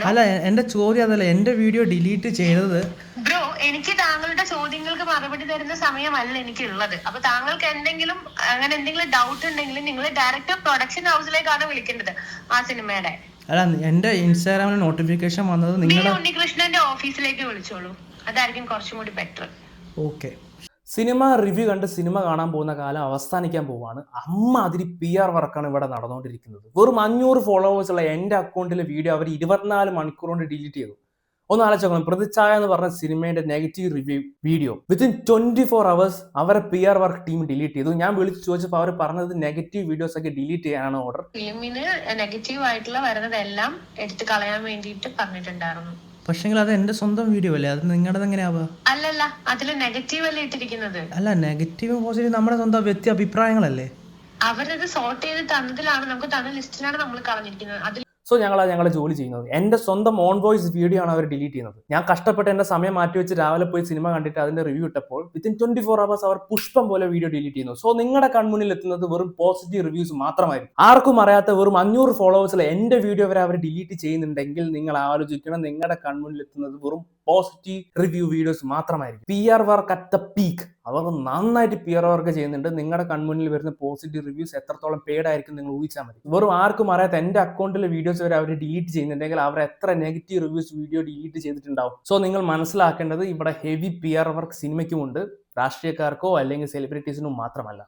അല്ല, എന്റെ ചോദ്യം അതല്ല, എന്റെ വീഡിയോ ഡിലീറ്റ് ചെയ്തത്. ബ്രോ, എനിക്ക് താങ്കളുടെ ചോദ്യങ്ങൾക്ക് മറുപടി തരുന്ന സമയമല്ല എനിക്കുള്ളത്. അപ്പൊ താങ്കൾക്ക് എന്തെങ്കിലും ഡൗട്ട് ഉണ്ടെങ്കിൽ നിങ്ങൾ ഡയറക്റ്റ് പ്രൊഡക്ഷൻ ഹൗസിലേക്കാണ് വിളിക്കേണ്ടത് ആ സിനിമയുടെ. അല്ല, എന്റെ ഇൻസ്റ്റാഗ്രാമിൽ നോട്ടിഫിക്കേഷൻ വന്നത് നിങ്ങളുടെ ഉണ്ണികൃഷ്ണന്റെ ഓഫീസിലേക്ക് വിളിച്ചോളൂ, അതായിരിക്കും കുറച്ചും കൂടി ബെറ്റർ. ഓക്കെ. സിനിമ റിവ്യൂ കണ്ട് സിനിമ കാണാൻ പോകുന്ന കാലം അവസാനിക്കാൻ പോവാണ്. അമ്മാതിരി PR വർക്കാണ് ഇവിടെ നടന്നുകൊണ്ടിരിക്കുന്നത്. വെറും 500 ഫോളോവേഴ്സ് ഉള്ള എൻ്റെ അക്കൗണ്ടിലെ വീഡിയോ അവർ 24 മണിക്കൂർ കൊണ്ട് ഡിലീറ്റ് ചെയ്തു. ഒന്ന് ആലോചിച്ചോക്കണം, പ്രതിച്ഛായ എന്ന് പറഞ്ഞ സിനിമയുടെ negative review video within 24 hours അവരെ PR വർക്ക് ടീം ഡിലീറ്റ് ചെയ്തു. ഞാൻ വിളിച്ച് ചോദിച്ചപ്പോൾ അവർ പറഞ്ഞത് നെഗറ്റീവ് വീഡിയോസ് ഒക്കെ ഡിലീറ്റ് ചെയ്യാനാണ് ഓർഡർ. ഫിലിമിന് നെഗറ്റീവ് ആയിട്ടുള്ള വരുന്നതെല്ലാം എടുത്തു കളയാൻ വേണ്ടിയിട്ട് പറഞ്ഞിട്ടുണ്ടായിരുന്നു. പക്ഷെങ്കിൽ അത് എന്റെ സ്വന്തം വീഡിയോ അല്ലേ, അത് നിങ്ങളുടെ എങ്ങനെയാവുക? അല്ലല്ല, അതില് നെഗറ്റീവ് അല്ലേ ഇട്ടിരിക്കുന്നത്? അല്ല, നെഗറ്റീവും പോസിറ്റീവും നമ്മുടെ സ്വന്തം വ്യക്തി അഭിപ്രായങ്ങളല്ലേ. അവരത് സോർട്ട് ചെയ്ത് തന്നതിലാണ്, നമുക്ക് തന്ന ലിസ്റ്റിലാണ് നമ്മൾ കളഞ്ഞിരിക്കുന്നത്. അതിൽ സോ ഞങ്ങളുടെ ജോലി ചെയ്യുന്നത് എൻ്റെ സ്വന്തം ഓൺ വോയിസ് വീഡിയോ ആണ് അവർ ഡിലീറ്റ് ചെയ്യുന്നത്. ഞാൻ കഷ്ടപ്പെട്ട് എൻ്റെ സമയം മാറ്റി വെച്ച് രാവിലെ പോയി സിനിമ കണ്ടിട്ട് അതിന്റെ റിവ്യൂ ഇട്ടപ്പോൾ വിത്തിൻ 24 അവേഴ്സ് അവർ പുഷ്പം പോലെ വീഡിയോ ഡിലീറ്റ് ചെയ്യുന്നു. സോ നിങ്ങളുടെ കൺമുന്നിൽ എത്തുന്നത് വെറും പോസിറ്റീവ് റിവ്യൂസ് മാത്രമായിരിക്കും. ആർക്കും അറിയാത്ത വെറും 500 ഫോളോവേഴ്സിലെ എൻ്റെ വീഡിയോ വരെ അവർ ഡിലീറ്റ് ചെയ്യുന്നുണ്ടെങ്കിൽ നിങ്ങൾ ആലോചിക്കണം, നിങ്ങളുടെ കൺമുന്നിൽ എത്തുന്നത് വെറും പോസിറ്റീവ് റിവ്യൂ വീഡിയോസ് മാത്രമായിരിക്കും. PR work at the peak. അവർ നന്നായിട്ട് PR വർക്ക് ചെയ്യുന്നുണ്ട്. നിങ്ങളുടെ കൺമുന്നിൽ വരുന്ന പോസിറ്റീവ് റിവ്യൂസ് എത്രത്തോളം പെയ്ഡ് ആയിരിക്കും നിങ്ങൾ ഊഹിച്ചാൽ മതി. വെറും ആർക്കും അറിയാത്ത എൻ്റെ അക്കൗണ്ടിലെ വീഡിയോസ് വരെ അവർ ഡിലീറ്റ് ചെയ്യുന്നുണ്ടെങ്കിൽ അവർ എത്ര നെഗറ്റീവ് റിവ്യൂസ് വീഡിയോ ഡിലീറ്റ് ചെയ്തിട്ടുണ്ടാവും. സോ നിങ്ങൾ മനസ്സിലാക്കേണ്ടത് ഇവിടെ ഹെവി PR വർക്ക് സിനിമയ്ക്കുമുണ്ട്, രാഷ്ട്രീയക്കാർക്കോ അല്ലെങ്കിൽ സെലിബ്രിറ്റീസിനും മാത്രമല്ല.